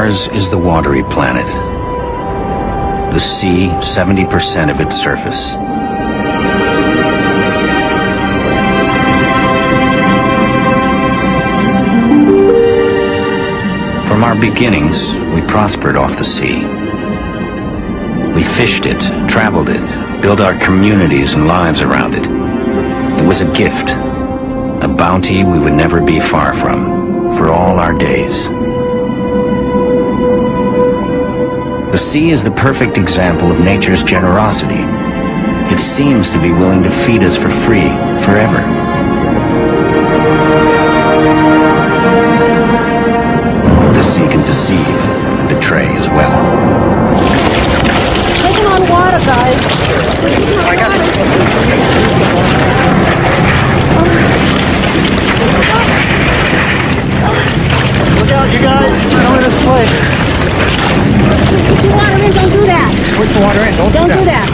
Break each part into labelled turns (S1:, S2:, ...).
S1: Mars is the watery planet. The sea, 70% of its surface. From our beginnings, we prospered off the sea. We fished it, traveled it, built our communities and lives around it. It was a gift, a bounty we would never be far from, for all our days. The sea is the perfect example of nature's generosity. It seems to be willing to feed us for free, forever. The sea can deceive and betray as well.
S2: Taking on water, guys.
S3: I got it. Look out, you guys. Go in this place.
S2: Push the water in, don't do that.
S3: Push the water in, don't do that.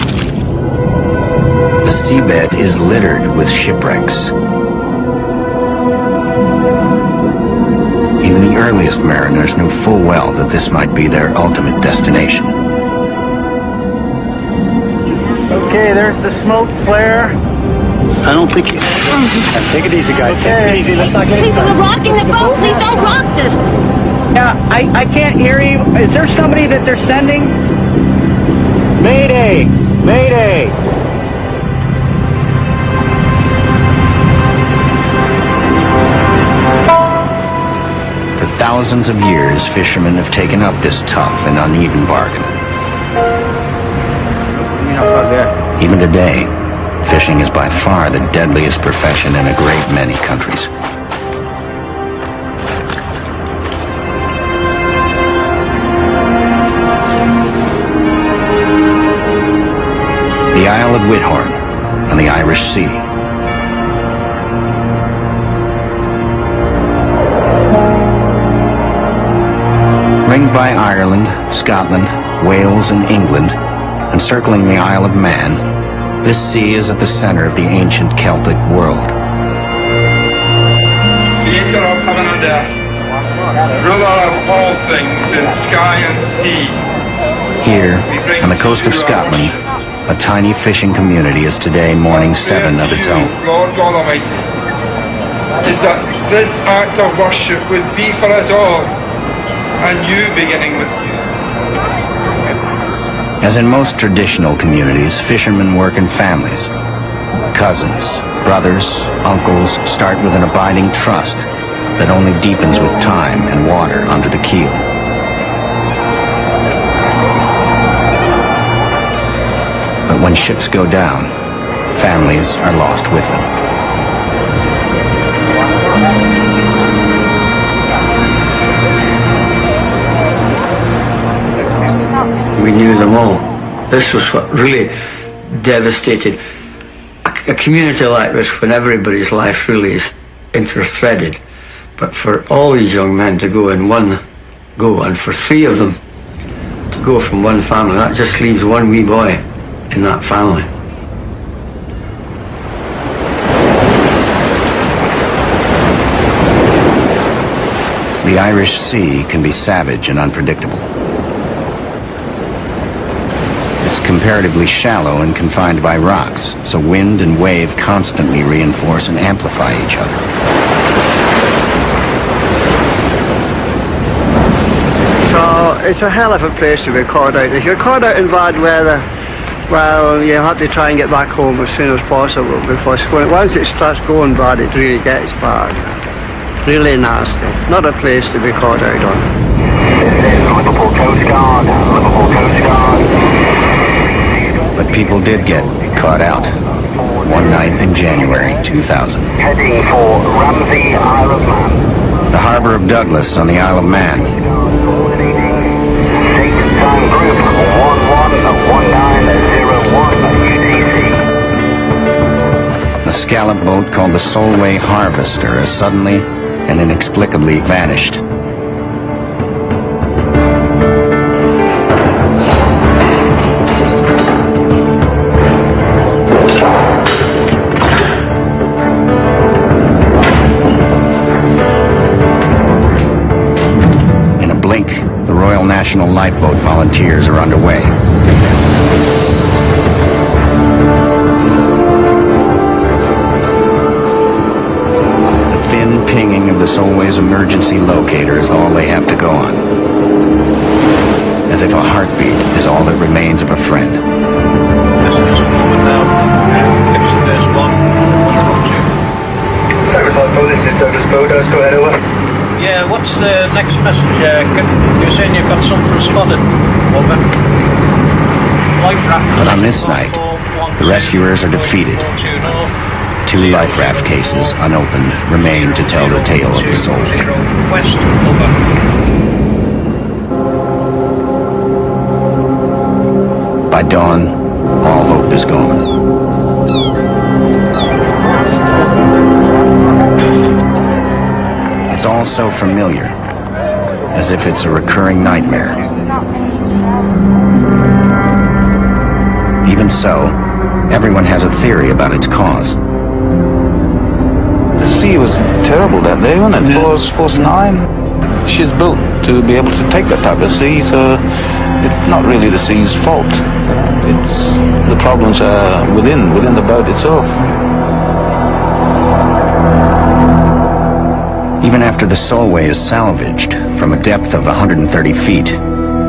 S1: The seabed is littered with shipwrecks. Even the earliest mariners knew full well that this might be their ultimate destination.
S3: Okay, there's the smoke flare. I don't think he's... Take it easy, guys. Okay. Take it easy. Let's not get
S2: Please, we're rocking the boat. Please don't rock this.
S3: Yeah, I can't hear you. Is there somebody that they're sending? Mayday! Mayday!
S1: For thousands of years, fishermen have taken up this tough and uneven bargain. Even today, fishing is by far the deadliest profession in a great many countries. The Isle of Whithorn on the Irish Sea. Ringed by Ireland, Scotland, Wales, and England, encircling the Isle of Man, this sea is at the center of the ancient Celtic world.
S4: Creator of heaven and earth, ruler of all things in sky and sea.
S1: Here, on the coast of Scotland, a tiny fishing community is today mourning 7 of its own.
S4: Lord God Almighty, is that this act of worship would be for us all, and you beginning with you.
S1: As in most traditional communities, fishermen work in families. Cousins, brothers, uncles start with an abiding trust that only deepens with time and water under the keel. But when ships go down, families are lost with them.
S5: We knew them all. This was what really devastated a community like this, when everybody's life really is interthreaded. But for all these young men to go in one go, and for 3 of them to go from one family, that just leaves one wee boy in that family.
S1: The Irish Sea can be savage and unpredictable. It's comparatively shallow and confined by rocks, so wind and wave constantly reinforce and amplify each other.
S6: So it's a hell of a place to be caught out. If you're caught out in bad weather, well, you have to try and get back home as soon as possible, because once it starts going bad, it really gets bad. Really nasty. Not a place to be caught out on.
S7: This is Liverpool Coast Guard. Liverpool Coast Guard.
S1: But people did get caught out one night in January 2000.
S7: Heading for Ramsey, Isle of Man.
S1: The harbor of Douglas on the Isle of Man.
S7: Date and time group 111901 UTC.
S1: A scallop boat called the Solway Harvester has suddenly and inexplicably vanished. International lifeboat volunteers are underway. The thin pinging of the Solway's emergency locator is all they have to go on. As if a heartbeat is all that remains of a friend.
S7: Go ahead, over.
S8: Yeah, what's the next message? You're saying you've got something spotted. Over. Life raft.
S1: But on this night, the rescuers are defeated. 2 life raft cases, unopened, remain to tell the tale of the Solway.
S8: West. Over.
S1: By dawn, all hope is gone. It's all so familiar, as if it's a recurring nightmare. Even so, everyone has a theory about its cause.
S9: The sea was terrible that day, wasn't it? Force 9. She's built to be able to take that type of sea, so it's not really the sea's fault. It's the problems are within the boat itself.
S1: Even after the Solway is salvaged from a depth of 130 feet,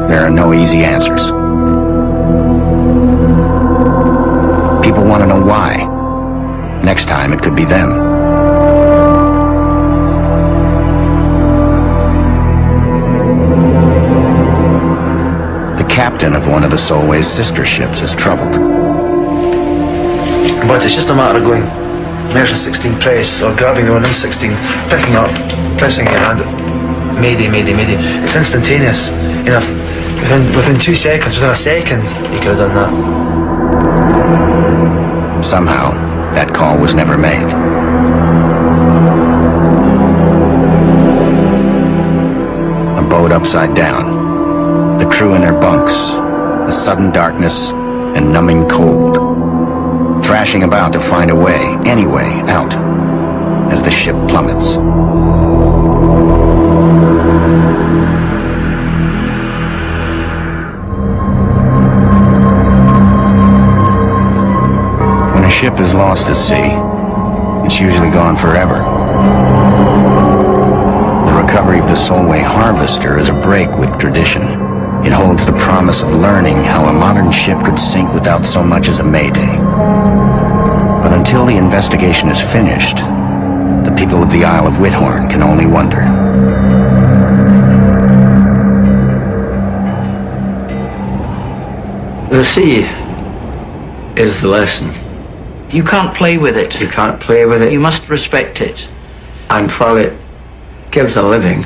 S1: there are no easy answers. People want to know why. Next time it could be them. The captain of one of the Solway's sister ships is troubled.
S10: But it's just a matter of going Measure 16 press, or grabbing the one in 16, picking up, pressing your hand, mayday, mayday, mayday. It's instantaneous. You know, within 2 seconds, within a second, you could have done that.
S1: Somehow, that call was never made. A boat upside down, the crew in their bunks, a sudden darkness and numbing cold. Thrashing about to find a way, any way, out, as the ship plummets. When a ship is lost at sea, it's usually gone forever. The recovery of the Solway Harvester is a break with tradition. It holds the promise of learning how a modern ship could sink without so much as a mayday. But until the investigation is finished, the people of the Isle of Whithorn can only wonder.
S5: The sea is the lesson.
S11: You can't play with it.
S5: You can't play with it.
S11: You must respect it.
S5: And while it gives a living,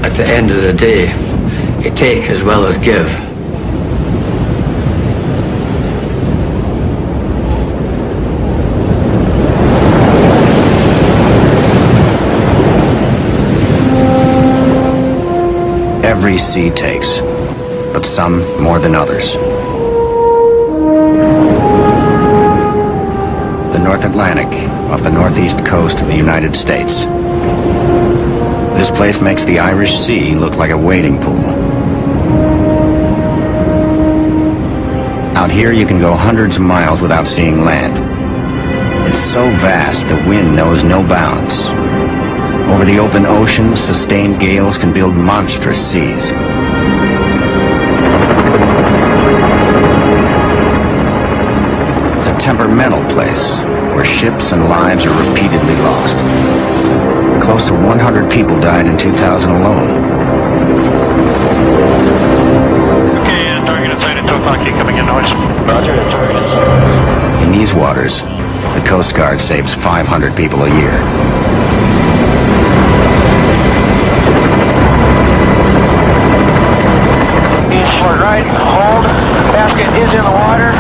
S5: at the end of the day, it take as well as give.
S1: Every sea takes, but some more than others. The North Atlantic, off the northeast coast of the United States. This place makes the Irish Sea look like a wading pool. Out here you can go hundreds of miles without seeing land. It's so vast the wind knows no bounds. Over the open ocean, sustained gales can build monstrous seas. It's a temperamental place where ships and lives are repeatedly lost. Close to 100 people died in 2000 alone.
S8: Okay, target inside at 2 o'clock, you coming in noise. Roger, target inside.
S1: In these waters, the Coast Guard saves 500 people a year.
S8: Short right, hold, basket is in the water.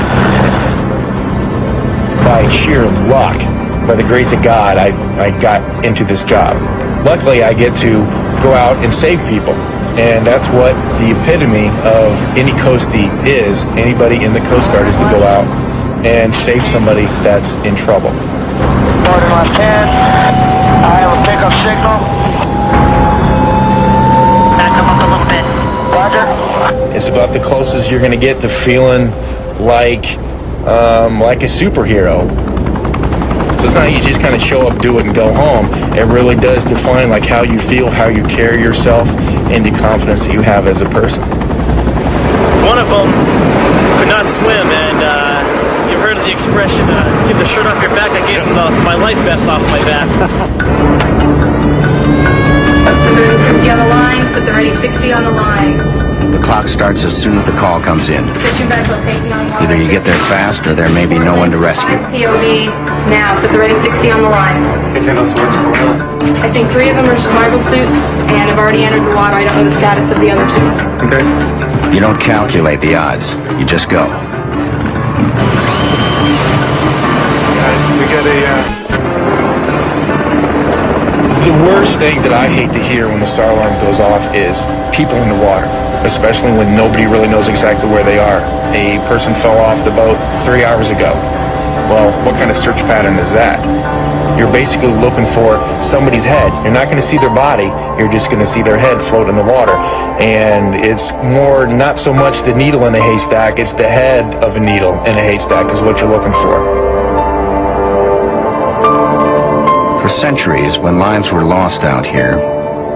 S12: By sheer luck, by the grace of God, I got into this job. Luckily, I get to go out and save people. And that's what the epitome of any coastie is. Anybody in the Coast Guard is to go out and save somebody that's in trouble.
S8: Starting left hand, I have a pickup signal. Back up
S12: It's about the closest you're going to get to feeling like a superhero. So it's not you just kind of show up, do it, and go home. It really does define like how you feel, how you carry yourself, and the confidence that you have as a person.
S8: One of them could not swim, and you've heard of the expression, give the shirt off your back. I gave him my life vest off my back.
S13: Put the ready 60 on the line, put the ready 60 on the line.
S1: The clock starts as soon as the call comes in.
S13: Fishing vessel taking on water.
S1: Either you get there fast or there may be no one to rescue.
S13: POV, now, put the ready 60 on the line. I think 3 of them are survival suits, and have already entered the water. I don't know the status of the other 2.
S3: Okay.
S1: You don't calculate the odds, you just go.
S3: Guys, we got a...
S12: The worst thing that I hate to hear when the SAR alarm goes off is people in the water, especially when nobody really knows exactly where they are. A person fell off the boat 3 hours ago. Well, what kind of search pattern is that? You're basically looking for somebody's head. You're not going to see their body. You're just going to see their head float in the water. And it's more, not so much the needle in a haystack, it's the head of a needle in a haystack is what you're looking for.
S1: For centuries, when lives were lost out here,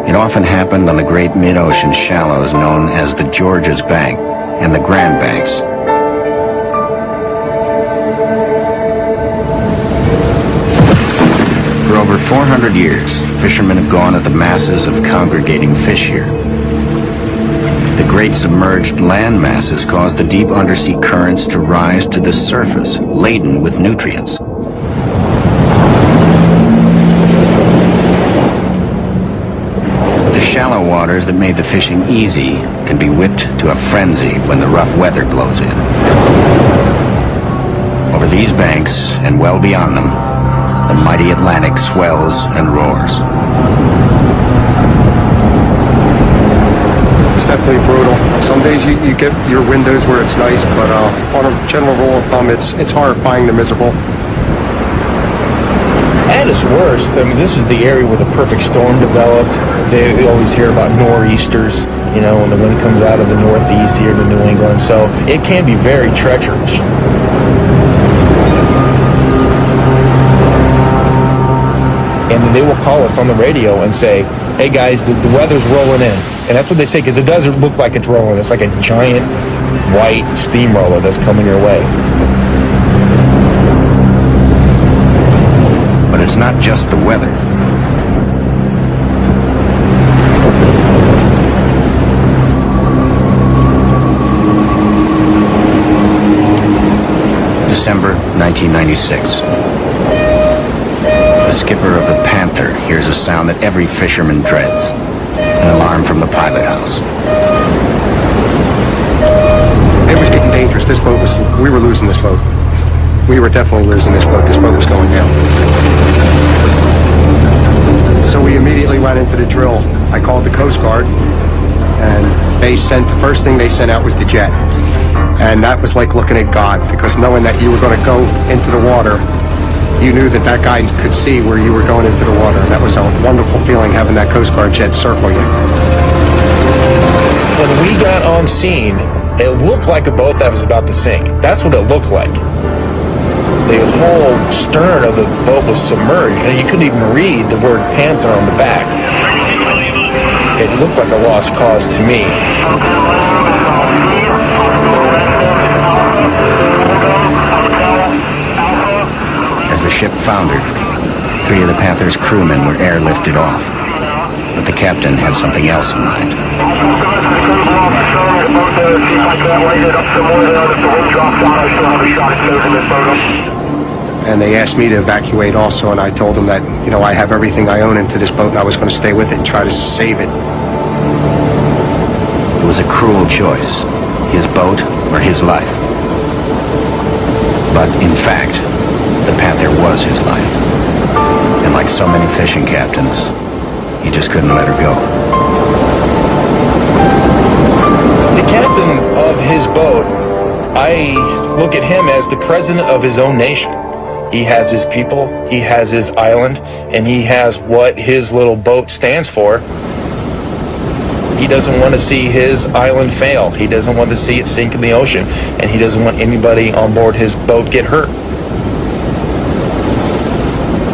S1: it often happened on the great mid-ocean shallows known as the Georges Bank and the Grand Banks. For over 400 years, fishermen have gone at the masses of congregating fish here. The great submerged land masses cause the deep undersea currents to rise to the surface, laden with nutrients. The shallow waters that made the fishing easy can be whipped to a frenzy when the rough weather blows in. Over these banks, and well beyond them, the mighty Atlantic swells and roars.
S3: It's definitely brutal. Some days you get your windows where it's nice, but on a general rule of thumb, it's horrifying to miserable.
S12: And it's worse. I mean, this is the area where the perfect storm developed. They always hear about nor'easters, you know, when the wind comes out of the northeast here to New England. So it can be very treacherous. And they will call us on the radio and say, hey guys, the weather's rolling in. And that's what they say, because it doesn't look like it's rolling. It's like a giant white steamroller that's coming your way.
S1: But it's not just the weather. December 1996. The skipper of the Panther hears a sound that every fisherman dreads. An alarm from the pilot house.
S3: It was getting dangerous. We were losing this boat. We were definitely losing this boat. This boat was going down. So we immediately went into the drill. I called the Coast Guard, and the first thing they sent out was the jet. And that was like looking at God, because knowing that you were going to go into the water, you knew that that guy could see where you were going into the water. And that was a wonderful feeling, having that Coast Guard jet circle you.
S12: When we got on scene, it looked like a boat that was about to sink. That's what it looked like. The whole stern of the boat was submerged, and you couldn't even read the word Panther on the back. It looked like a lost cause to me.
S1: As the ship foundered, 3 of the Panther's crewmen were airlifted off. But the captain had something else in mind.
S3: And they asked me to evacuate also, and I told them that, you know, I have everything I own into this boat, and I was going to stay with it and try to save it.
S1: It was a cruel choice, his boat or his life. But in fact, the Panther was his life. And like so many fishing captains, he just couldn't let her go.
S12: The captain of his boat, I look at him as the president of his own nation. He has his people, he has his island, and he has what his little boat stands for. He doesn't want to see his island fail. He doesn't want to see it sink in the ocean, and he doesn't want anybody on board his boat get hurt.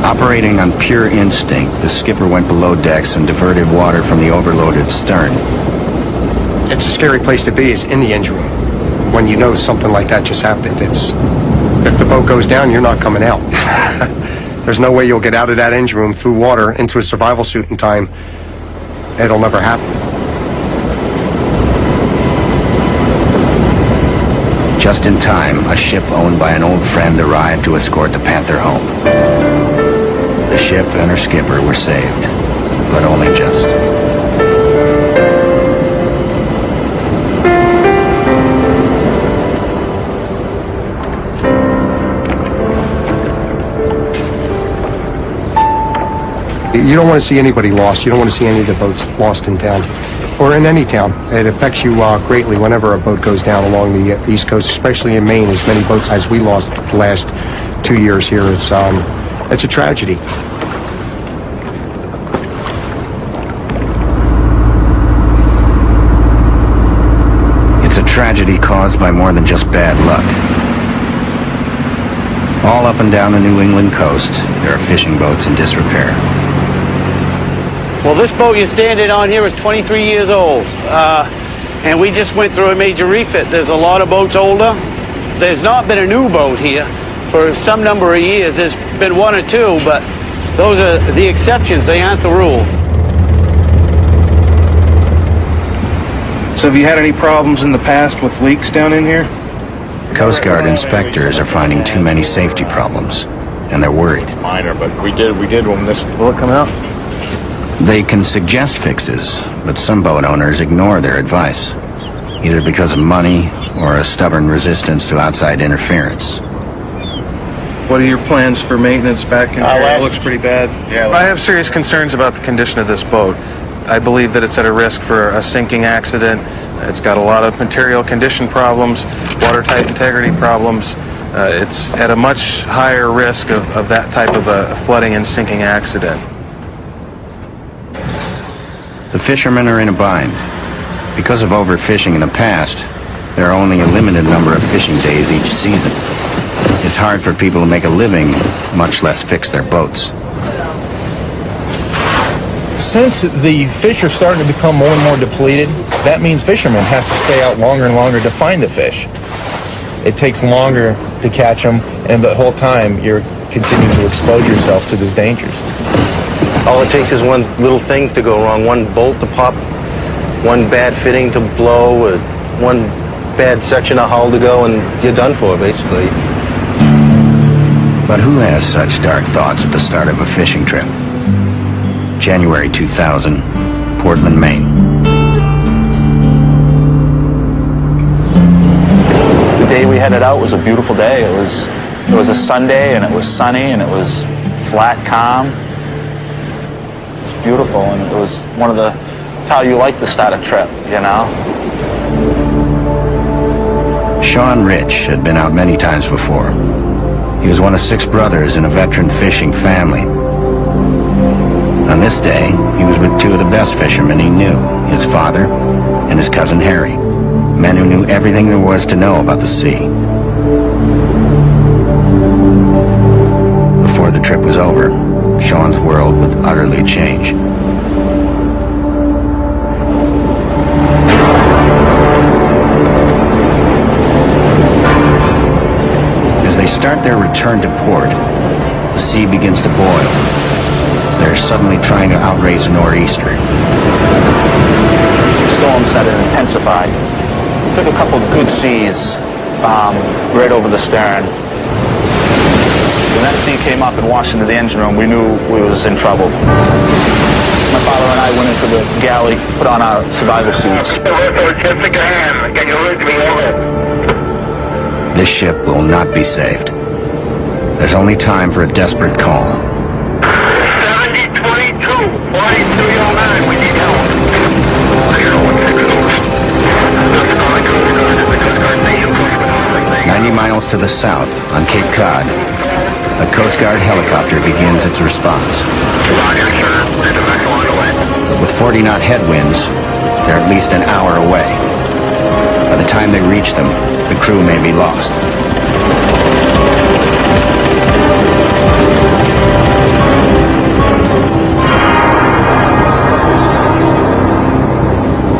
S1: Operating on pure instinct, the skipper went below decks and diverted water from the overloaded stern.
S3: It's a scary place to be, is in the engine room. When you know something like that just happened, if the boat goes down, you're not coming out. There's no way you'll get out of that engine room through water into a survival suit in time. It'll never happen.
S1: Just in time, a ship owned by an old friend arrived to escort the Panther home. The ship and her skipper were saved, but only just.
S3: You don't want to see anybody lost. You don't want to see any of the boats lost in town or in any town. It affects you greatly whenever a boat goes down along the East Coast, especially in Maine, as many boats as we lost the last 2 years here. It's a tragedy.
S1: It's a tragedy caused by more than just bad luck. All up and down the New England coast, there are fishing boats in disrepair.
S14: Well, this boat you're standing on here is 23 years old, and we just went through a major refit. There's a lot of boats older. There's not been a new boat here for some number of years. There's been one or two, but those are the exceptions. They aren't the rule.
S12: So have you had any problems in the past with leaks down in here?
S1: Coast Guard inspectors are finding too many safety problems, and they're worried.
S12: Minor, but we did when this will it come out?
S1: They can suggest fixes, but some boat owners ignore their advice, either because of money or a stubborn resistance to outside interference.
S12: What are your plans for maintenance back in here? It looks pretty bad. Yeah, I have serious concerns about the condition of this boat. I believe that it's at a risk for a sinking accident. It's got a lot of material condition problems, watertight integrity problems. It's at a much higher risk of that type of a flooding and sinking accident.
S1: The fishermen are in a bind. Because of overfishing in the past, there are only a limited number of fishing days each season. It's hard for people to make a living, much less fix their boats.
S12: Since the fish are starting to become more and more depleted, that means fishermen have to stay out longer and longer to find the fish. It takes longer to catch them, and the whole time you're continuing to expose yourself to these dangers.
S15: All it takes is one little thing to go wrong, one bolt to pop, one bad fitting to blow, one bad section of hull to go, and you're done for, basically.
S1: But who has such dark thoughts at the start of a fishing trip? January 2000, Portland, Maine.
S16: The day we headed out was a beautiful day. It was a Sunday, and it was sunny, and it was flat, calm. It was beautiful, and it was it's how you like to start a trip, you know?
S1: Sean Rich had been out many times before. He was one of 6 brothers in a veteran fishing family. On this day, he was with 2 of the best fishermen he knew, his father and his cousin Harry, men who knew everything there was to know about the sea. Before the trip was over, Sean's world would utterly change. As they start their return to port, the sea begins to boil. They're suddenly trying to outrace a nor'easter.
S16: The storm started to intensify. Took a couple of good seas right over the stern. When that sea came up and washed into the engine room, we knew we was in trouble. My father and I went into the galley, put on our survival suits.
S1: This ship will not be saved. There's only time for a desperate call.
S7: 7022, 4309, we need help.
S1: 90 miles to the south, on Cape Cod, a Coast Guard helicopter begins its response. With 40-knot headwinds, They're at least an hour away. By the time they reach them, the crew may be lost.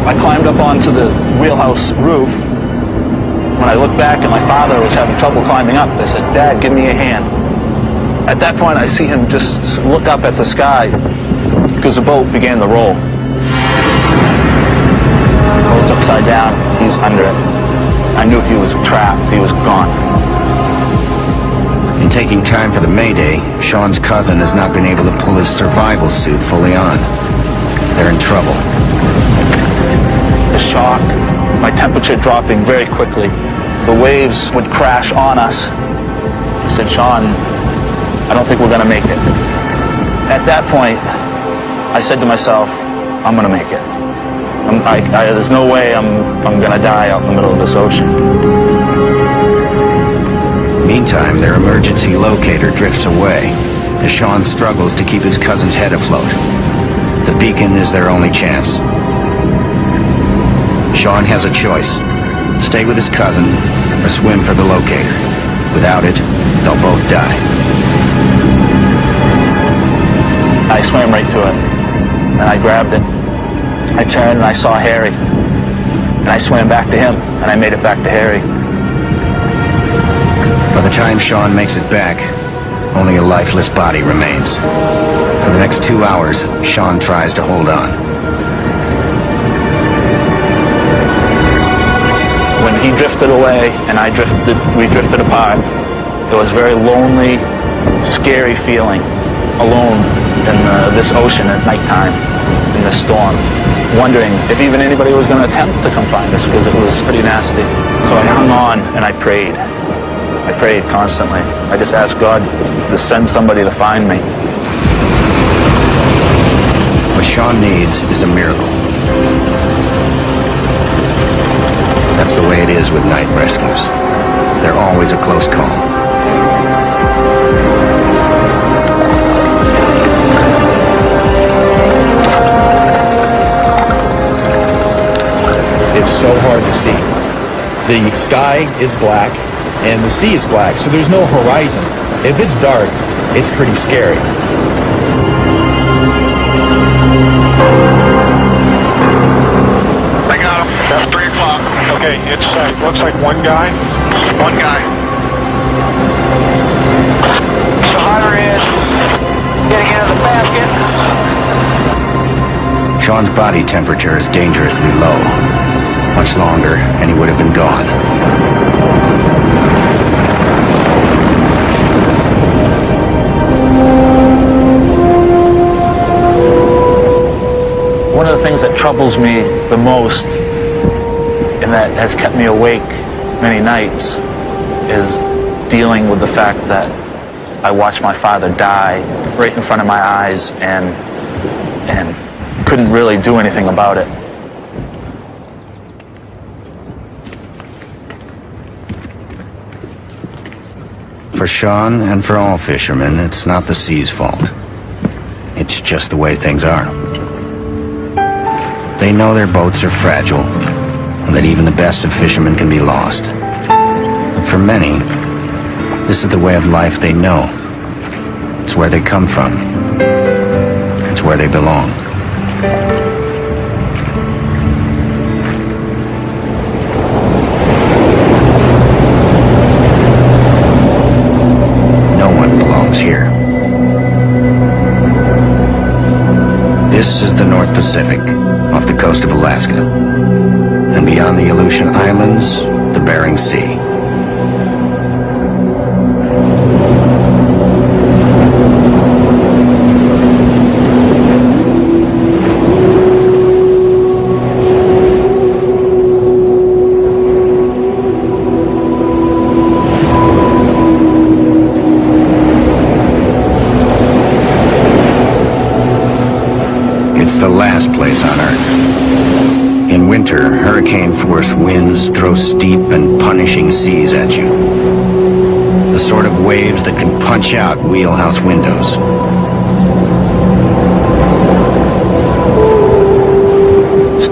S16: I climbed up onto the wheelhouse roof. When I looked back and my father was having trouble climbing up, I said, "Dad, give me a hand." At that point, I see him just look up at the sky because the boat began to roll. The boat's upside down. He's under it. I knew he was trapped. He was gone.
S1: In taking time for the Mayday, Sean's cousin has not been able to pull his survival suit fully on. They're in trouble.
S16: The shock, my temperature dropping very quickly. The waves would crash on us. I said, "Sean, I don't think we're going to make it." At that point, I said to myself, "I'm going to make it. There's no way I'm going to die out in the middle of this ocean."
S1: Meantime, their emergency locator drifts away as Sean struggles to keep his cousin's head afloat. The beacon is their only chance. Sean has a choice: stay with his cousin or swim for the locator. Without it, they'll both die.
S16: I swam right to it, and I grabbed it. I turned and I saw Harry, and I swam back to him, and I made it back to Harry.
S1: By the time Sean makes it back, only a lifeless body remains. For the next 2 hours, Sean tries to hold on.
S16: When he drifted away and we drifted apart, it was a very lonely, scary feeling, alone in this ocean at nighttime, in this storm, wondering if even anybody was going to attempt to come find us because it was pretty nasty. So I hung on and I prayed. I prayed constantly. I just asked God to send somebody to find me.
S1: What Sean needs is a miracle. That's the way it is with night rescues. They're always a close call.
S12: It's so hard to see. The sky is black and the sea is black, so there's no horizon. If it's dark, it's pretty scary.
S17: I got him. That's 3 o'clock. Okay, it looks like one guy. One guy. So Hunter is getting into the basket.
S1: Sean's body temperature is dangerously low. Much longer, and he would have been gone.
S16: One of the things that troubles me the most and that has kept me awake many nights is dealing with the fact that I watched my father die right in front of my eyes and couldn't really do anything about it.
S1: For Sean and for all fishermen, it's not the sea's fault. It's just the way things are. They know their boats are fragile, and that even the best of fishermen can be lost. But for many, this is the way of life they know. It's where they come from. It's where they belong. No one belongs here. This is the North Pacific, off the coast of Alaska. And beyond the Aleutian Islands, the Bering Sea. The last place on Earth. In winter, hurricane-force winds throw steep and punishing seas at you. The sort of waves that can punch out wheelhouse windows.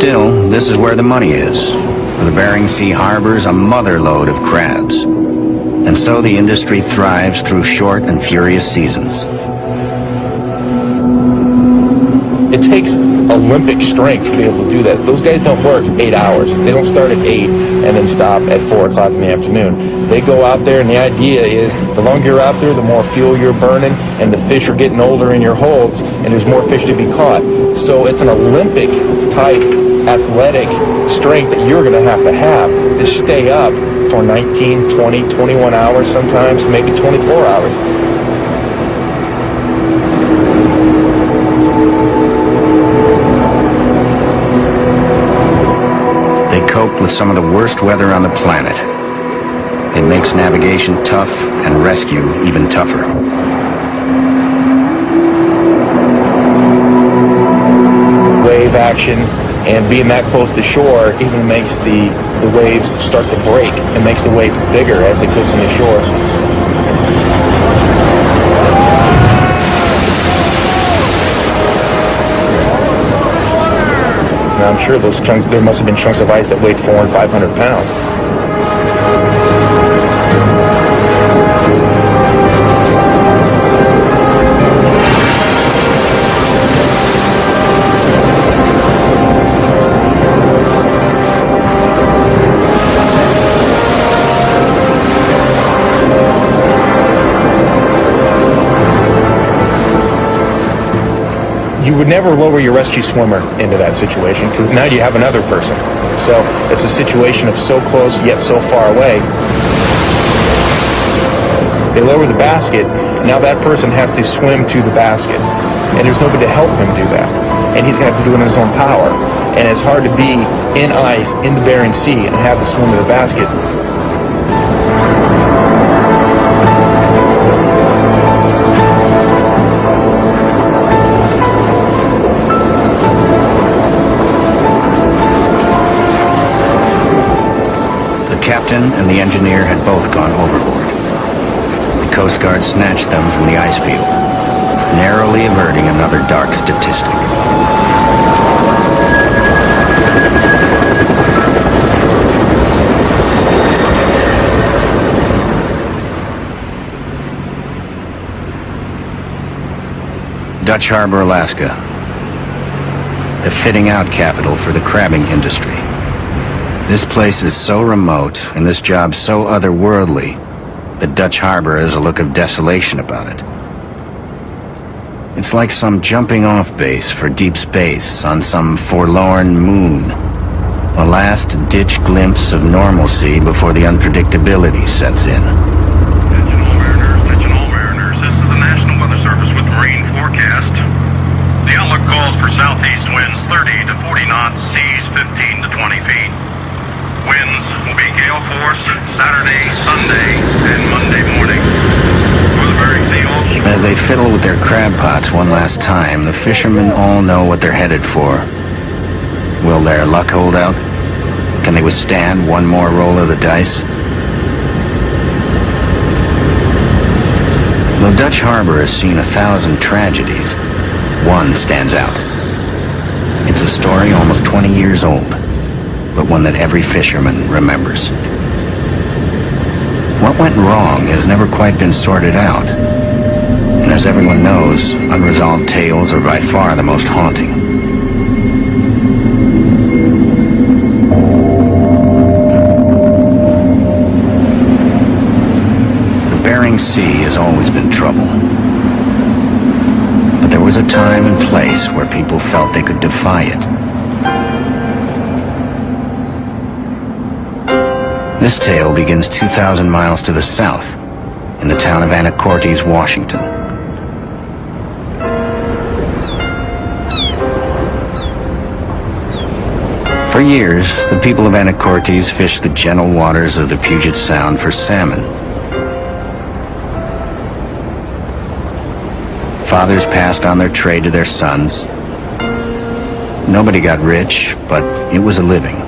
S1: Still, this is where the money is. The Bering Sea harbors a mother lode of crabs. And so the industry thrives through short and furious seasons.
S12: It takes Olympic strength to be able to do that. Those guys don't work 8 hours. They don't start at 8 and then stop at 4 o'clock in the afternoon. They go out there, and the idea is the longer you're out there, the more fuel you're burning, and the fish are getting older in your holds, and there's more fish to be caught. So it's an Olympic-type athletic strength that you're going to have to stay up for 19, 20, 21 hours sometimes, maybe 24 hours.
S1: They cope with some of the worst weather on the planet. It makes navigation tough and rescue even tougher.
S12: Wave action and being that close to shore even makes the waves start to break. It makes the waves bigger as they close on the shore. And I'm sure those chunks, there must have been chunks of ice that weighed 400 and 500 pounds. You would never lower your rescue swimmer into that situation because now you have another person. So it's a situation of so close yet so far away. They lower the basket, and now that person has to swim to the basket. And there's nobody to help him do that. And he's going to have to do it in his own power. And it's hard to be in ice in the Bering Sea and have to swim to the basket.
S1: The captain and the engineer had both gone overboard. The Coast Guard snatched them from the ice field, narrowly averting another dark statistic. Dutch Harbor, Alaska, the fitting out capital for the crabbing industry. This place is so remote, and this job so otherworldly, that Dutch Harbor has a look of desolation about it. It's like some jumping-off base for deep space on some forlorn moon. A last-ditch glimpse of normalcy before the unpredictability sets in.
S18: Attention all mariners, this is the National Weather Service with marine forecast. The outlook calls for southeast winds 30 to 40 knots, seas 15 to 20 feet. Winds will be gale force Saturday, Sunday, and Monday morning. For the Bering Sea offshore.
S1: As they fiddle with their crab pots one last time, the fishermen all know what they're headed for. Will their luck hold out? Can they withstand one more roll of the dice? Though Dutch Harbor has seen 1,000 tragedies, one stands out. It's a story almost 20 years old, but one that every fisherman remembers. What went wrong has never quite been sorted out. And as everyone knows, unresolved tales are by far the most haunting. The Bering Sea has always been trouble. But there was a time and place where people felt they could defy it. This tale begins 2,000 miles to the south, in the town of Anacortes, Washington. For years, the people of Anacortes fished the gentle waters of the Puget Sound for salmon. Fathers passed on their trade to their sons. Nobody got rich, but it was a living.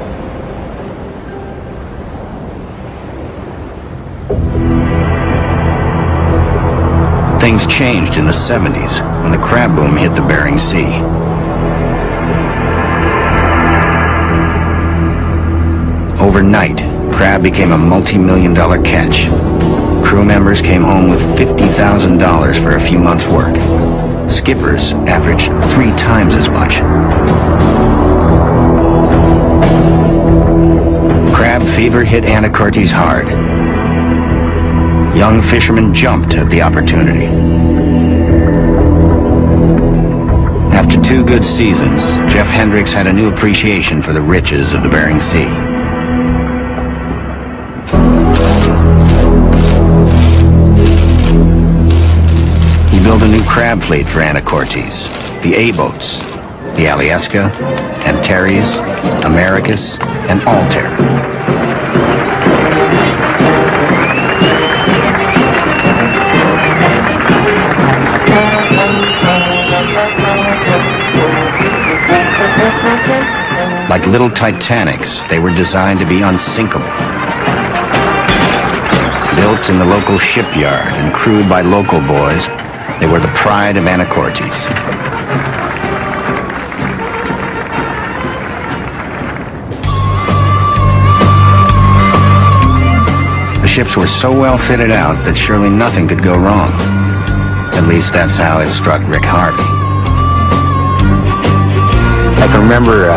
S1: Things changed in the 70s when the crab boom hit the Bering Sea. Overnight, crab became a multi-million-dollar catch. Crew members came home with $50,000 for a few months' work. Skippers averaged 3 times as much. Crab fever hit Anacortes hard. Young fishermen jumped at the opportunity. After 2 good seasons, Jeff Hendricks had a new appreciation for the riches of the Bering Sea. He built a new crab fleet for Anacortes, the A-boats, the Alyeska, Antares, Americus, and Altair. Like little Titanics, they were designed to be unsinkable. Built in the local shipyard and crewed by local boys, they were the pride of Anacortes. The ships were so well fitted out that surely nothing could go wrong. At least that's how it struck Rick Harvey.
S19: I can remember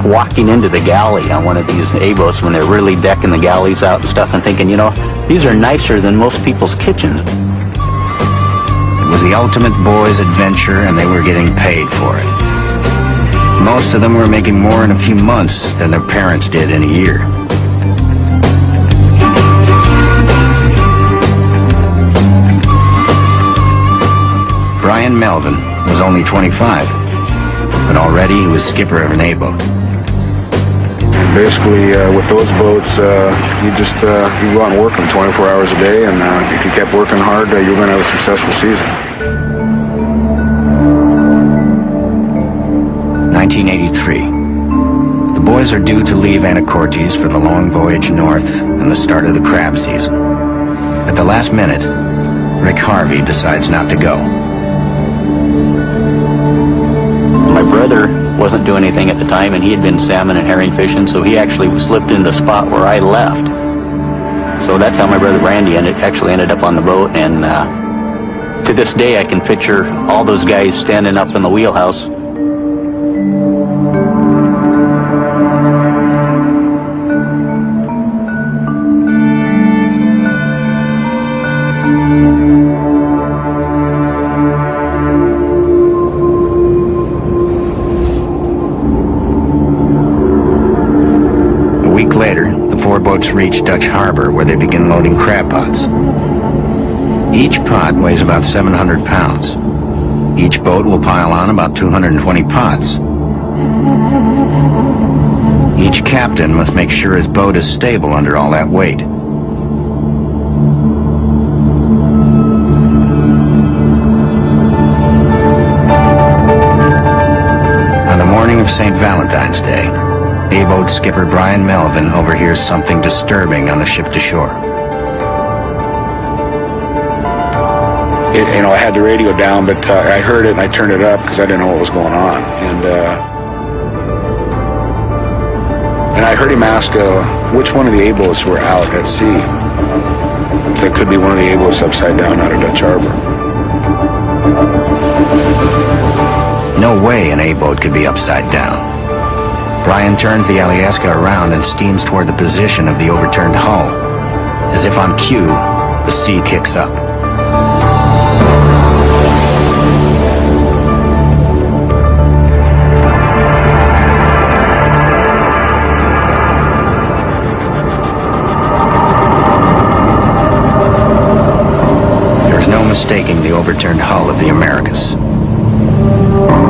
S19: walking into the galley on one of these A-boats when they're really decking the galleys out and stuff and thinking, you know, these are nicer than most people's kitchens.
S1: It was the ultimate boys' adventure, and they were getting paid for it. Most of them were making more in a few months than their parents did in a year. Brian Melvin was only 25, but already he was skipper of an A-boat.
S17: Basically, with those boats, you go out and work them 24 hours a day, and if you kept working hard, you were going to have a successful season.
S1: 1983. The boys are due to leave Anacortes for the long voyage north and the start of the crab season. At the last minute, Rick Harvey decides not to go.
S19: My brother wasn't doing anything at the time, and he had been salmon and herring fishing, so he actually slipped in the spot where I left. So that's how my brother Randy actually ended up on the boat, and to this day I can picture all those guys standing up in the wheelhouse.
S1: Later, the 4 boats reach Dutch Harbor, where they begin loading crab pots. Each pot weighs about 700 pounds. Each boat will pile on about 220 pots. Each captain must make sure his boat is stable under all that weight. On the morning of St. Valentine's Day, A-boat skipper Brian Melvin overhears something disturbing on the ship to shore.
S17: I had the radio down, but I heard it and I turned it up because I didn't know what was going on. And I heard him ask which one of the A-boats were out at sea. So it could be one of the A-boats upside down out of Dutch Harbor.
S1: No way an A-boat could be upside down. Brian turns the Alyeska around and steams toward the position of the overturned hull. As if on cue, the sea kicks up. There's no mistaking the overturned hull of the Americas.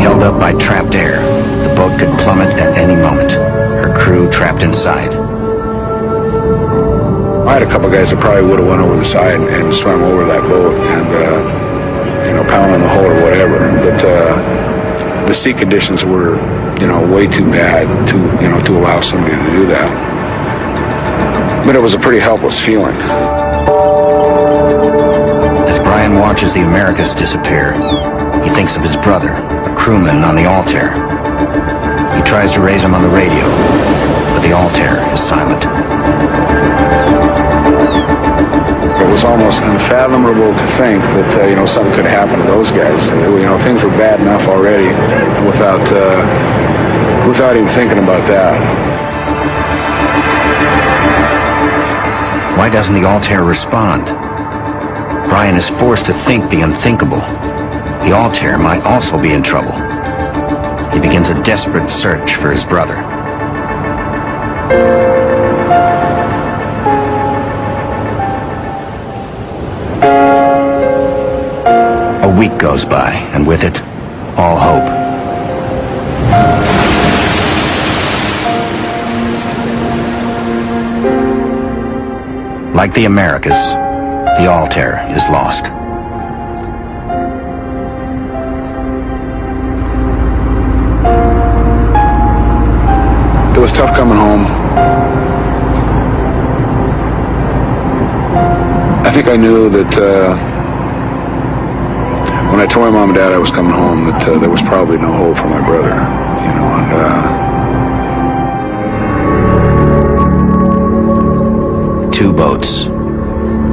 S1: Held up by trapped air, the boat could plummet at any moment, her crew trapped inside.
S17: I had a couple guys that probably would have went over the side and swam over that boat and, pound on the hull or whatever. But the sea conditions were, way too bad to allow somebody to do that. But it was a pretty helpless feeling.
S1: As Brian watches the Americas disappear, he thinks of his brother, a crewman on the Altair. He tries to raise him on the radio, but The Altair is silent.
S17: It was almost unfathomable to think that, something could happen to those guys. Things were bad enough already without even thinking about that.
S1: Why doesn't the Altair respond? Brian is forced to think the unthinkable. The Altair might also be in trouble. He begins a desperate search for his brother. A week goes by, and with it, all hope. Like the Americas, the Altair is lost.
S17: It was tough coming home. I think I knew that when I told my mom and dad I was coming home, that there was probably no hope for my brother, and
S1: 2 boats,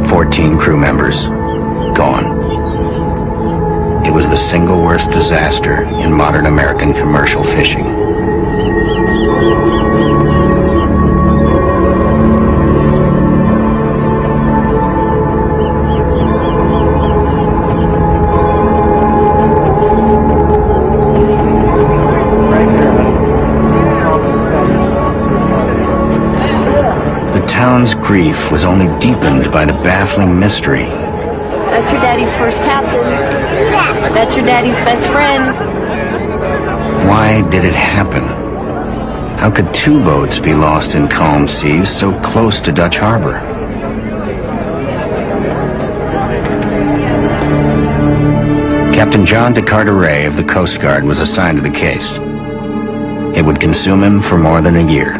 S1: 14 crew members, gone. It was the single worst disaster in modern American commercial fishing. The town's grief was only deepened by the baffling mystery.
S2: That's your daddy's first captain. That's your daddy's best friend.
S1: Why did it happen? How could 2 boats be lost in calm seas so close to Dutch Harbor? Captain John de Carteret of the Coast Guard was assigned to the case. It would consume him for more than a year.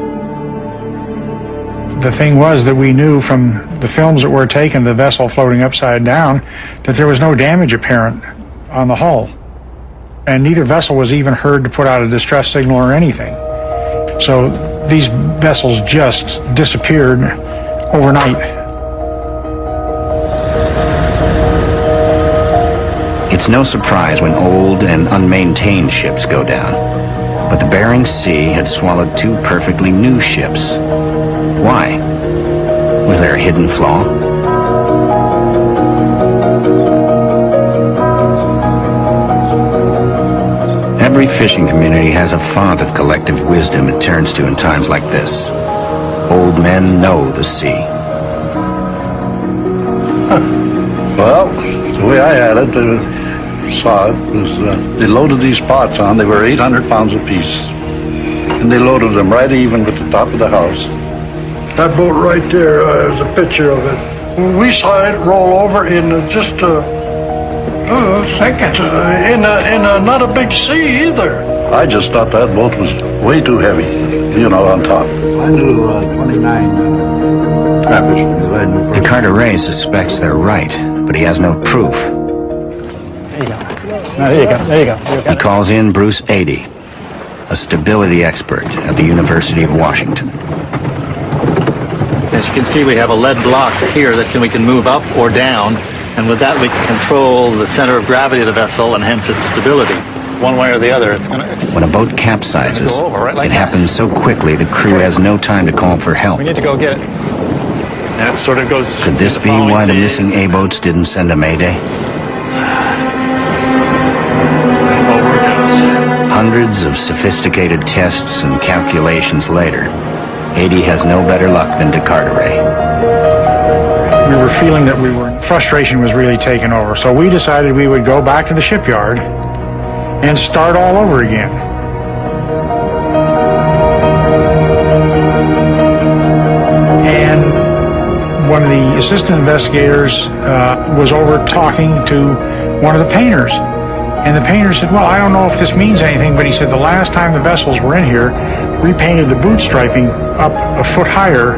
S20: The thing was that we knew from the films that were taken, the vessel floating upside down, that there was no damage apparent on the hull. And neither vessel was even heard to put out a distress signal or anything. So these vessels just disappeared overnight.
S1: It's no surprise when old and unmaintained ships go down. But the Bering Sea had swallowed 2 perfectly new ships. Why? Was there a hidden flaw? Every fishing community has a font of collective wisdom it turns to in times like this. Old men know the sea.
S21: Well, the way I had it, saw it, was they loaded these pots on. They were 800 pounds apiece. And they loaded them right even with the top of the house.
S22: That boat right there is a picture of it. We saw it roll over in just a second, in not a big sea either.
S21: I just thought that boat was way too heavy, on top. I knew 29 catfish.
S1: De Carteret suspects they're right, but he has no proof.
S20: There you go. There you go. There you go.
S1: He calls in Bruce Adey, a stability expert at the University of Washington.
S23: As you can see, we have a lead block here that we can move up or down, and with that we can control the center of gravity of the vessel and hence its stability. One way or the other, it's going to...
S1: When a boat capsizes,
S23: go over, right, like
S1: it happens so quickly the crew has no time to call for help.
S23: We need to go get it. And it sort of goes...
S1: Could this be why the missing A-boats didn't send a mayday? Hundreds of sophisticated tests and calculations later, Adey has no better luck than de Carteret.
S20: We were feeling that frustration was really taking over. So we decided we would go back to the shipyard and start all over again. And one of the assistant investigators was over talking to one of the painters. And the painter said, well, I don't know if this means anything, but he said the last time the vessels were in here, we painted the boot striping up a foot higher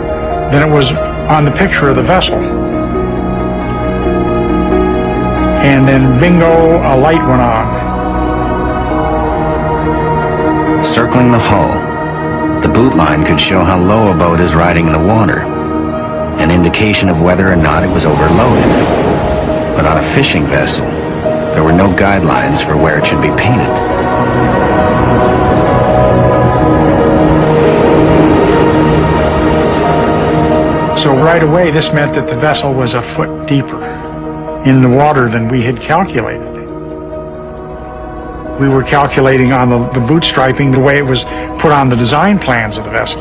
S20: than it was on the picture of the vessel. And then bingo, a light went on.
S1: Circling the hull, The boot line could show how low a boat is riding in the water, an indication of whether or not it was overloaded. But on a fishing vessel, there were no guidelines for where it should be painted.
S20: So right away, this meant that the vessel was a foot deeper in the water than we had calculated. We were calculating on the boot striping the way it was put on the design plans of the vessel.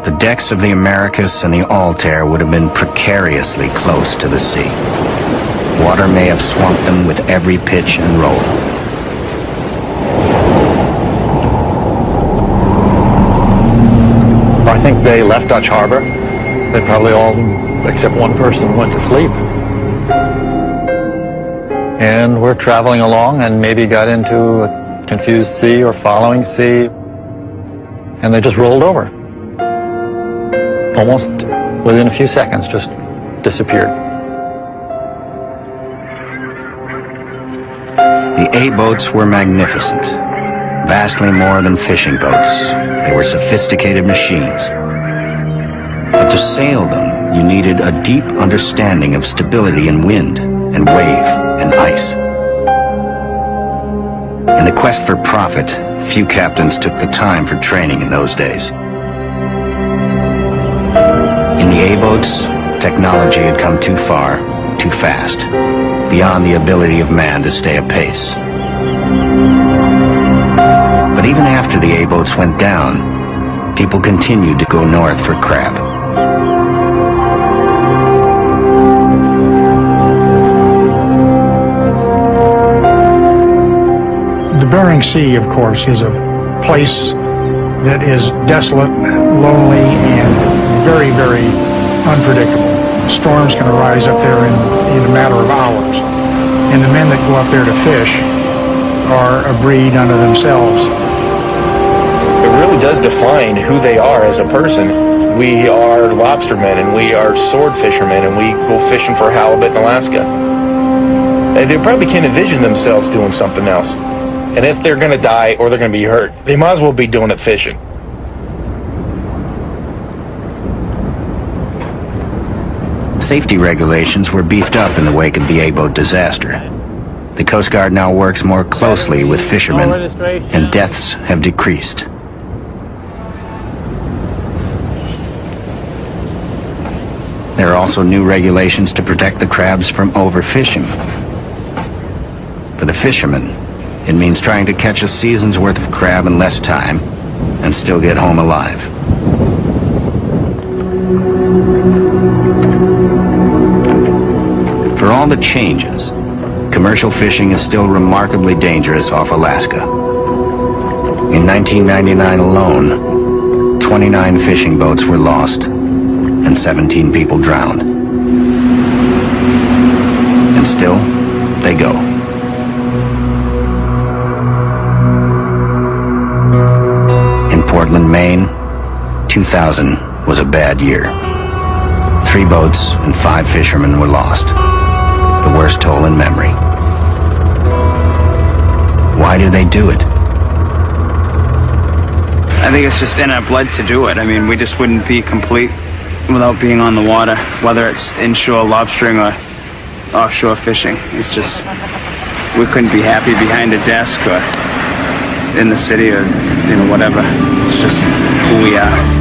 S1: The decks of the Americas and the Altair would have been precariously close to the sea. Water may have swamped them with every pitch and roll.
S23: I think they left Dutch Harbor. They probably all, except one person, went to sleep. And we're traveling along and maybe got into a confused sea or following sea, and they just rolled over. Almost within a few seconds, just disappeared.
S1: The A-boats were magnificent, vastly more than fishing boats. They were sophisticated machines. But to sail them, you needed a deep understanding of stability in wind and wave and ice. In the quest for profit, few captains took the time for training in those days. In the A-boats, technology had come too far, too fast, beyond the ability of man to stay apace. But even after the A-boats went down, people continued to go north for crab.
S20: The Bering Sea, of course, is a place that is desolate, lonely, and very, very unpredictable. Storms can arise up there in a matter of hours. And the men that go up there to fish are a breed unto themselves.
S12: It really does define who they are as a person. We are lobstermen, and we are sword fishermen, and we go fishing for halibut in Alaska. They probably can't envision themselves doing something else. And if they're going to die or they're going to be hurt, they might as well be doing it fishing.
S1: Safety regulations were beefed up in the wake of the A-boat disaster. The Coast Guard now works more closely with fishermen, and deaths have decreased. There are also new regulations to protect the crabs from overfishing. For the fishermen, it means trying to catch a season's worth of crab in less time and still get home alive. For all the changes, commercial fishing is still remarkably dangerous off Alaska. In 1999 alone, 29 fishing boats were lost and 17 people drowned. And still, they go. In Portland, Maine, 2000 was a bad year. 3 boats and 5 fishermen were lost. The worst toll in memory. Why do they do it?
S4: I think it's just in our blood to do it. I mean, we just wouldn't be complete without being on the water, whether it's inshore lobstering or offshore fishing. It's just, we couldn't be happy behind a desk or in the city or, whatever. It's just who we are.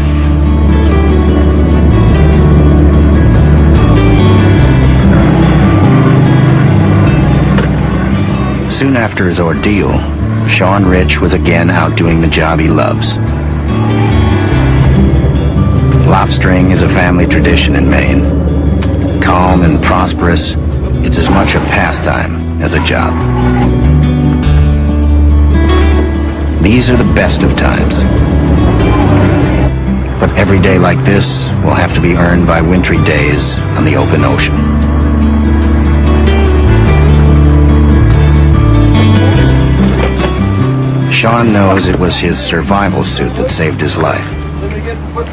S1: Soon after his ordeal, Sean Rich was again out doing the job he loves. Lobstering is a family tradition in Maine. Calm and prosperous, it's as much a pastime as a job. These are the best of times. But every day like this will have to be earned by wintry days on the open ocean. Sean knows it was his survival suit that saved his life.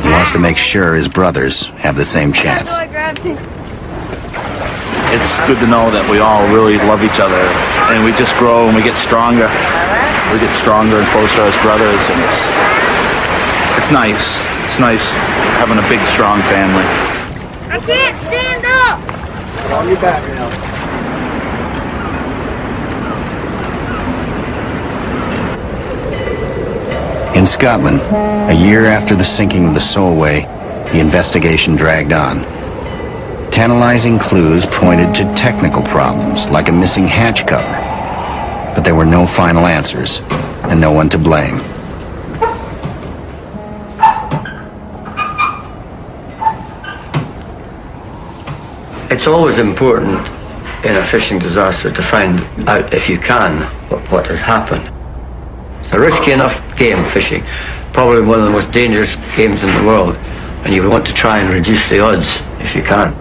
S1: He wants to make sure his brothers have the same chance.
S16: It's good to know that we all really love each other, and we just grow and we get stronger. We get stronger and closer as brothers, and it's nice. It's nice having a big, strong family.
S6: I can't stand up!
S3: Get on your back now.
S1: In Scotland, a year after the sinking of the Solway, the investigation dragged on. Tantalizing clues pointed to technical problems, like a missing hatch cover. But there were no final answers, and no one to blame.
S5: It's always important in a fishing disaster to find out, if you can, what has happened. It's a risky enough game, fishing. Probably one of the most dangerous games in the world, and you want to try and reduce the odds if you can.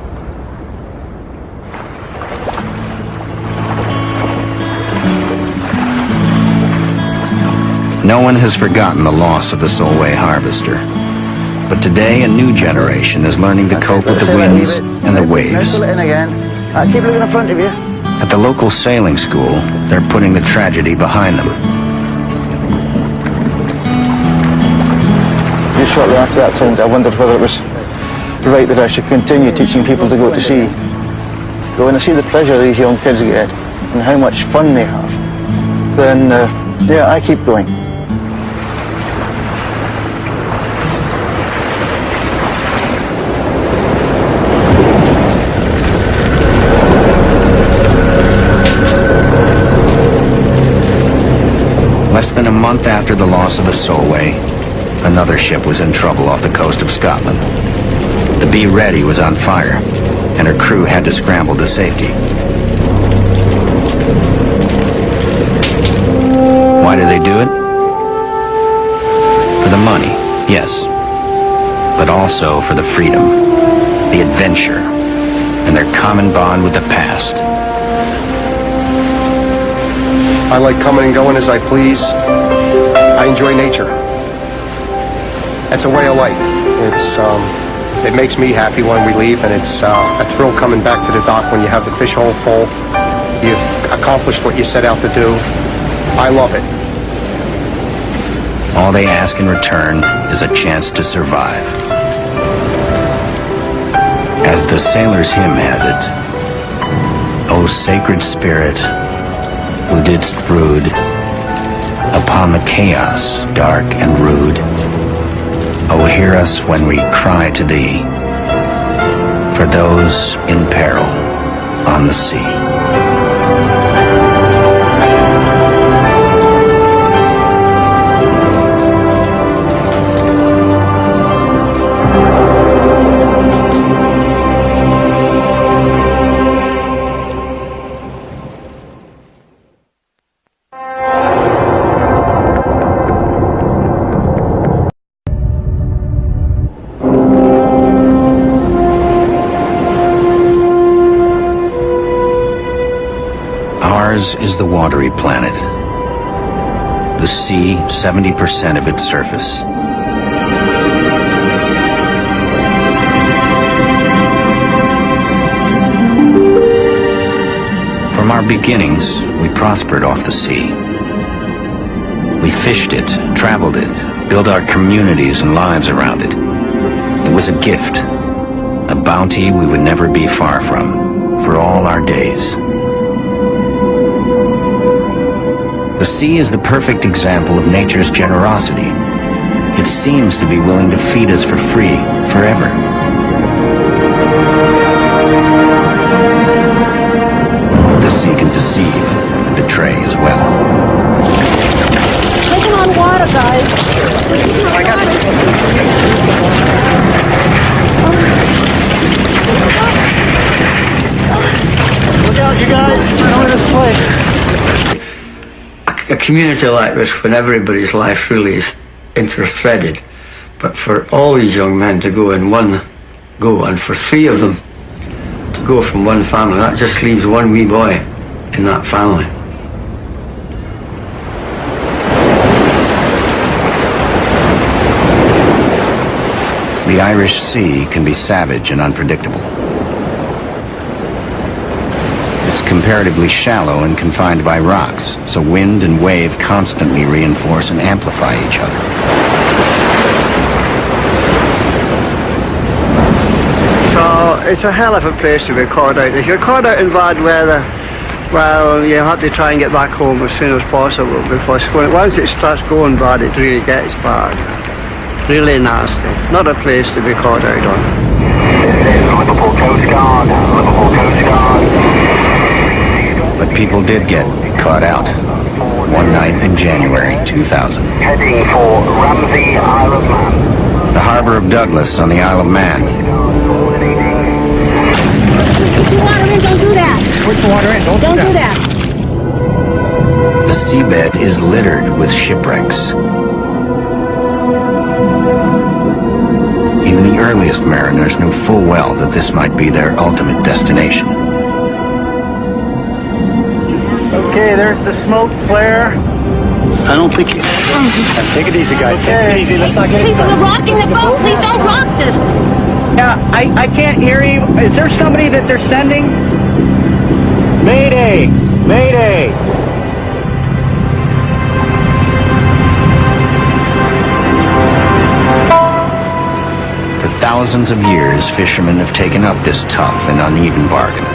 S1: No one has forgotten the loss of the Solway harvester. But today, a new generation is learning to cope with the winds and the waves.
S14: Pull it in again. Keep looking in front of you.
S1: At the local sailing school, they're putting the tragedy behind them.
S14: Just shortly after that accident, I wondered whether it was right that I should continue teaching people to go to sea. But when I see the pleasure these young kids get and how much fun they have, then, yeah, I keep going.
S1: Less than a month after the loss of the Solway, another ship was in trouble off the coast of Scotland. The Be Ready was on fire, and her crew had to scramble to safety. Why do they do it? For the money, yes, but also for the freedom, the adventure, and their common bond with the past.
S3: I like coming and going as I please. I enjoy nature. It's a way of life. It makes me happy when we leave, and it's a thrill coming back to the dock when you have the fish hole full. You've accomplished what you set out to do. I love it.
S1: All they ask in return is a chance to survive. As the sailor's hymn has it, O sacred spirit, who didst brood upon the chaos dark and rude, O hear us when we cry to thee for those in peril on the sea. Ours is the watery planet. The sea, 70% of its surface. From our beginnings, we prospered off the sea. We fished it, traveled it, built our communities and lives around it. It was a gift, a bounty we would never be far from, for all our days. The sea is the perfect example of nature's generosity. It seems to be willing to feed us for free, forever. The sea can deceive and betray as well.
S6: Taking on water, guys. I got
S14: it. Look out, you guys. I know this place.
S5: A community like this, when everybody's life really is interthreaded, but for all these young men to go in one go, and for three of them to go from one family, that just leaves one wee boy in that family.
S1: The Irish Sea can be savage and unpredictable. It's comparatively shallow and confined by rocks, so wind and wave constantly reinforce and amplify each other.
S5: it's a hell of a place to be caught out. If you're caught out in bad weather, well, you have to try and get back home as soon as possible, because once it starts going bad, it really gets bad. Really nasty. Not a place to be caught out on.
S7: Liverpool Coast Guard. Liverpool Coast Guard.
S1: But people did get caught out. One night in January 2000.
S7: Heading for Ramsey, Isle of Man.
S1: The harbor of Douglas on the Isle of Man.
S6: Put the water in, don't do that.
S20: Put the water in,
S6: Don't do that.
S1: The seabed is littered with shipwrecks. Even the earliest mariners knew full well that this might be their ultimate destination.
S14: Okay, there's the smoke flare. I don't think he's...
S20: Take it easy, guys.
S14: Okay.
S20: Take it easy. Let's not get
S6: Please, we're rocking the boat. Please don't rock this.
S14: Yeah, I can't hear you. Is there somebody that they're sending? Mayday! Mayday!
S1: For thousands of years, fishermen have taken up this tough and uneven bargain.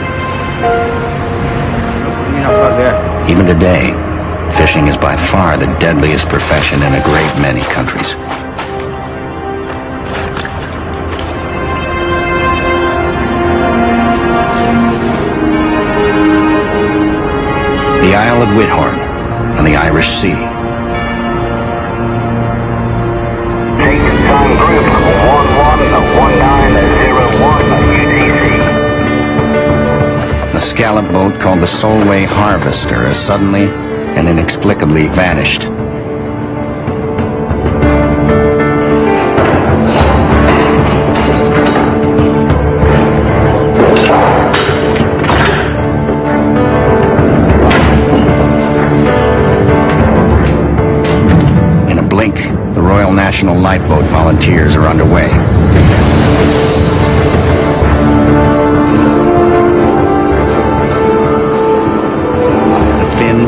S1: Even today, fishing is by far the deadliest profession in a great many countries. The Isle of Whithorn on the Irish Sea.
S7: Take time group 111901 UTC.
S1: A scallop boat called the Solway Harvester has suddenly and inexplicably vanished. In a blink, the Royal National Lifeboat volunteers are underway.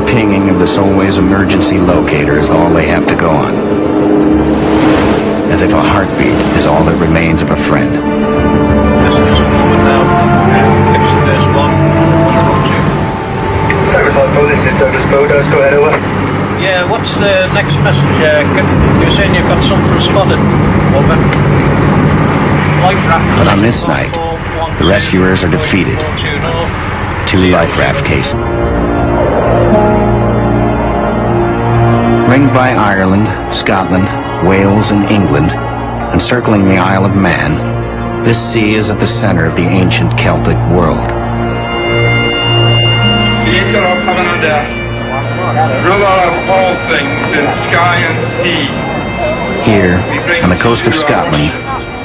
S1: Pinging of the Solway's emergency locator is all they have to go on. As if a heartbeat is all that remains of a friend.
S23: Yeah, what's the next message? You're saying you've got something spotted. Over. Life raft.
S1: But on this night, the rescuers are defeated. 2 life raft cases. Ringed by Ireland, Scotland, Wales, and England, encircling the Isle of Man, this sea is at the center of the ancient Celtic world.
S9: Creator of heaven and earth, ruler of all things in sky and sea.
S1: Here, on the coast of Scotland,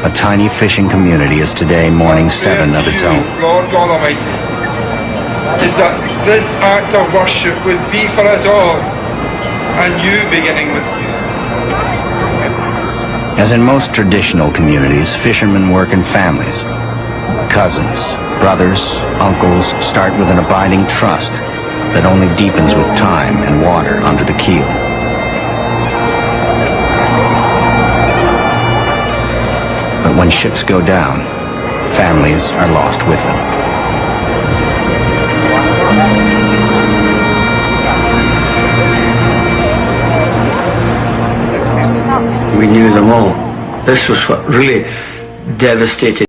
S1: a tiny fishing community is today mourning 7 of its own.
S9: Lord God Almighty, is that this act of worship would be for us all, and you beginning with you.
S1: As in most traditional communities, fishermen work in families. Cousins, brothers, uncles start with an abiding trust that only deepens with time and water under the keel. But when ships go down, families are lost with them.
S5: We knew them all. This was what really devastated